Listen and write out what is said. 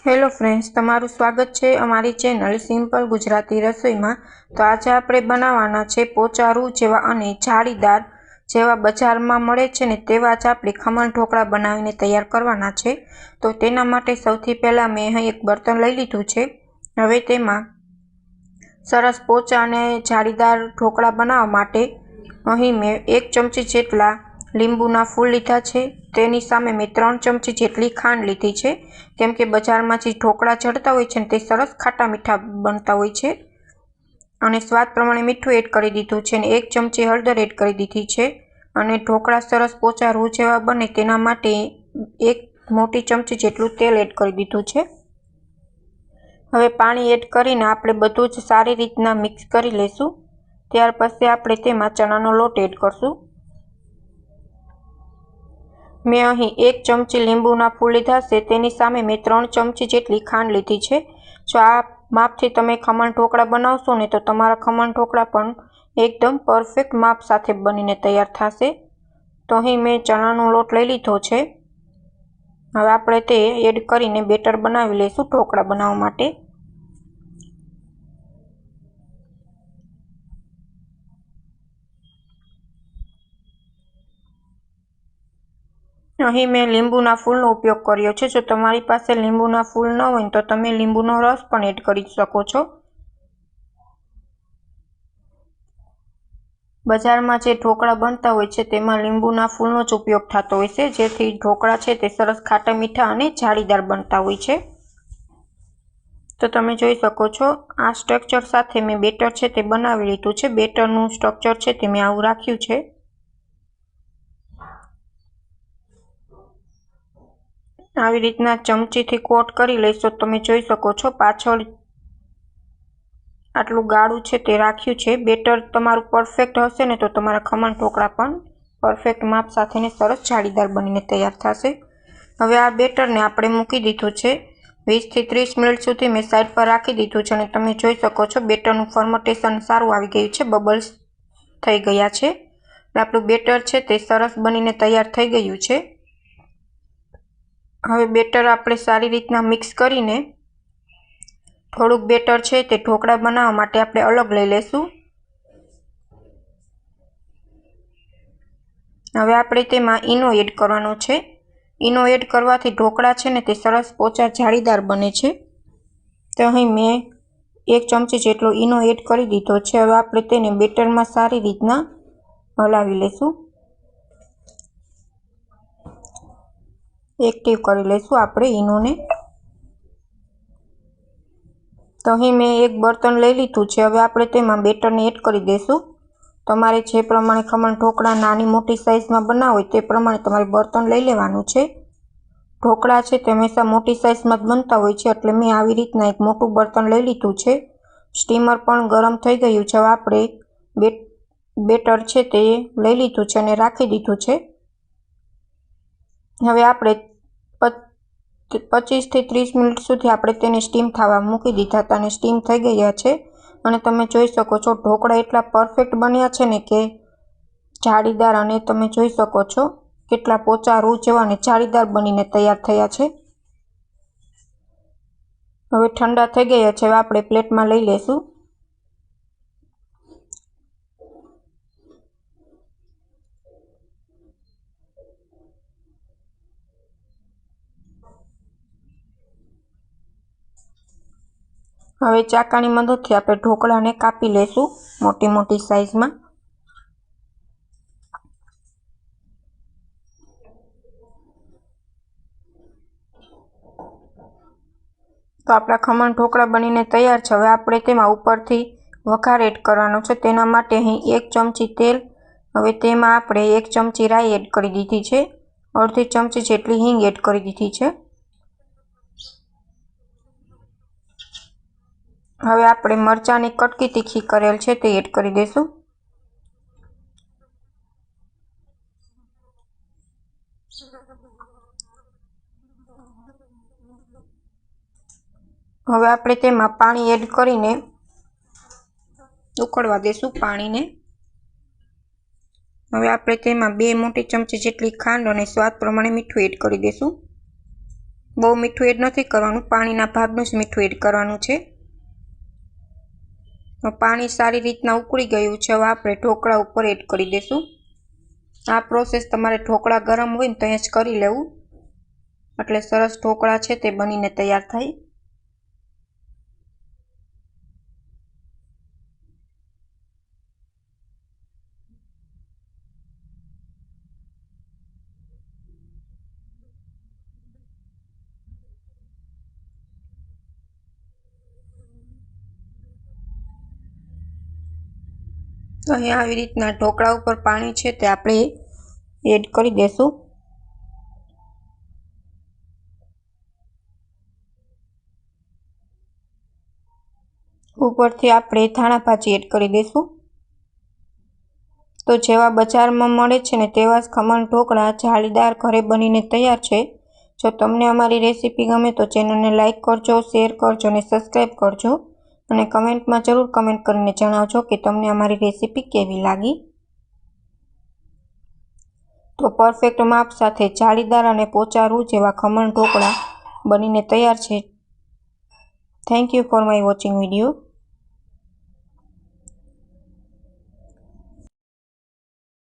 Hello friends, तमारू स्वागत है अमारी चेनल सिंपल गुजराती रसोई में। तो आज आपणे बनावाना छे पोचारू जेवा अने जाळीदार जेवा बजार में मळे छे ने तेवा ज आपणे खमण ढोकळा बनावीने तैयार करवाना छे। तो तेना माटे सौथी पहेला मैं અહીં एक बर्तन लई लीधुं छे। हवे तेमां सरस पोचा अने जाळीदार ढोकळा बनाववा माटे અહીં मैं 1 चमची जेटला લીંબુના ફૂલ લીધા છે। તેની સામે મેં 3 ચમચી જેટલી ખાંડ લીધી છે, કેમ કે બજારમાં જે ઢોકળા ચડતા હોય છે ને તે સરસ ખાટા મીઠા બનતા હોય છે। અને સ્વાદ પ્રમાણે મીઠું એડ કરી દીધું છે અને 1 ચમચી હળદર એડ કરી દીધી છે। અને ઢોકળા સરસ પોચા રૂ જેવા બને તેના માટે 1 મોટી ચમચી જેટલું તેલ એડ કરી દીધું છે। હવે પાણી એડ કરીને આપણે બધું જ સારી રીતના મિક્સ કરી લેશું। ત્યાર પછી આપણે તેમાં ચણાનો લોટ એડ કરશું। मैं અહીં 1 चमची લીંબુના ફૂલ લીધા છે, તેની સામે મેં 3 ચમચી જેટલી ખાંડ લીધી છે। જો આ માપથી તમે ખમણ ઢોકળા બનાવશો ને તો તમારા ખમણ ઢોકળા પણ એકદમ પરફેક્ટ માપ સાથે બનીને તૈયાર થશે। તો અહીં મેં ચણાનો લોટ લઈ લીધો છે। હવે આપણે તે એડ કરીને બેટર બનાવી લઈશું ઢોકળા બનાવવા માટે। અહીં મેં લીંબુના ફૂલનો ઉપયોગ કર્યો છે। જો તમારી પાસે લીંબુના ફૂલ ન હોય તો તમે લીંબુનો રસ પણ એડ કરી શકો છો। બજારમાં જે ઢોકળા બનતા હોય છે તેમાં લીંબુના ફૂલનો જ ઉપયોગ થતો હોય છે, જેથી ઢોકળા છે તે સરસ ખાટા મીઠા અને જાળીદાર બનતા હોય છે। તો તમે જોઈ શકો છો આ સ્ટ્રક્ચર સાથે મેં બેટર છે તે બનાવી લીધું છે। બેટરનું સ્ટ્રક્ચર છે તે મેં આવું રાખ્યું છે। આવી રીતના ચમચીથી કોટ કરી લઈશો। તમે જોઈ શકો છો પાછળ આટલું ગાળું છે તે રાખ્યું છે। બેટર તમારું પરફેક્ટ હશે ને તો તમારા ખમણ ઢોકળા પણ પરફેક્ટ માપ સાથે ને સરસ જાળીદાર બનીને તૈયાર થશે। હવે આ બેટરને આપણે મૂકી દીધું છે 20 થી 30 મિનિટ સુધી મેં સાઈડ પર રાખી દીધું છે અને તમે જોઈ શકો છો બેટરનું ફર્મેન્ટેશન સારું આવી ગયું છે, બબલ્સ થઈ ગયા છે। આપણું બેટર છે તે સરસ બનીને તૈયાર થઈ ગયું છે। હવે બેટર આપણે સારી રીતના મિક્સ કરીને થોડુંક બેટર છે તે ઢોકળા બનાવવા માટે આપણે અલગ લઈ લેશું। હવે આપણે તેમાં ઈનો એડ કરવાનો છે। ઈનો એડ કરવાથી ઢોકળા છે ને તે સરસ પોચા જાળીદાર બને છે। તો અહીં મેં 1 ચમચી જેટલો ઈનો એડ કરી દીધો છે। હવે આપણે તેને બેટરમાં સારી રીતના હલાવી લેશું, એક્ટિવ કરી લઈશું આપણે ઈનોને। તો અહીં મેં એક બર્તન લઈ લીધું છે। હવે આપણે તેમાં બેટરને એડ કરી દઈશું। તમારે જે પ્રમાણે ખમણ ઢોકળા નાની મોટી સાઇઝમાં બનાવો હોય તે પ્રમાણે તમારે બર્તન લઈ લેવાનું છે। ઢોકળા છે તે હંમેશા મોટી સાઇઝમાં જ બનતા હોય છે, એટલે મેં આવી રીતના એક મોટું બર્તન લઈ લીધું છે। સ્ટીમર પણ ગરમ થઈ ગયું છે। હવે આપણે બેટર છે તે લઈ લીધું છે અને રાખી દીધું છે। હવે આપણે 25 થી 30 મિનિટ સુધી આપણે તેને સ્ટીમ થવા મૂકી દીધા હતા અને સ્ટીમ થઈ ગયા છે। અને તમે જોઈ શકો છો ઢોકળા એટલા પરફેક્ટ બન્યા છે ને કે જાળીદાર, અને તમે જોઈ શકો છો કેટલા પોચા રૂ જેવા અને જાળીદાર બનીને તૈયાર થયા છે। હવે ઠંડા થઈ ગયા છે। હવે આપણે પ્લેટમાં લઈ લેશું। હવે ચાકાની મદદથી આપણે ઢોકળાને કાપી લેશું મોટી મોટી સાઈઝમાં। તો આપણા ખમણ ઢોકળા બનીને તૈયાર છે। હવે આપણે તેમાં ઉપરથી વઘાર એડ કરવાનો છે। તેના માટે અહીં 1 ચમચી તેલ, હવે તેમાં આપણે 1 ચમચી રાઈ એડ કરી દીધી છે, અડધી ચમચી જેટલી હિંગ એડ કરી દીધી છે। હવે આપણે મરચાંની કટકી તીખી કરેલ છે તે એડ કરી દઈશું। હવે આપણે તેમાં પાણી એડ કરીને ઉકળવા દેશું પાણીને। હવે આપણે તેમાં 2 મોટી ચમચી જેટલી ખાંડ અને સ્વાદ પ્રમાણે મીઠું એડ કરી દઈશું। બહુ મીઠું એડ નથી કરવાનું, પાણીના ભાગનું જ મીઠું એડ કરવાનું છે। પાણી સારી રીતના ઉકળી ગયું છે। હવે આપણે ઢોકળા ઉપર એડ કરી દઈશું। આ પ્રોસેસ તમારે ઢોકળા ગરમ હોય ને ત્યાં જ કરી લેવું, એટલે સરસ ઢોકળા છે તે બનીને તૈયાર થાય। તો અહીંયા આવી રીતના ઢોકળા ઉપર પાણી છે તે આપણે એડ કરી દઈશું। ઉપરથી આપણે ધાણા ભાજી એડ કરી દઈશું। તો જેવા બજારમાં મળે છે ને તેવા જ ખમણ ઢોકળા જાળીદાર ઘરે બનીને તૈયાર છે। જો તમને અમારી રેસીપી ગમે તો ચેનલને લાઇક કરજો, શેર કરજો અને સબસ્ક્રાઈબ કરજો, અને કમેન્ટમાં જરૂર કમેન્ટ કરીને જણાવજો કે તમને અમારી રેસીપી કેવી લાગી। તો પરફેક્ટ માપ સાથે જાળીદાર અને પોચા રૂ જેવા ખમણ ઢોકળા બનીને તૈયાર છે। Thank you for my watching video.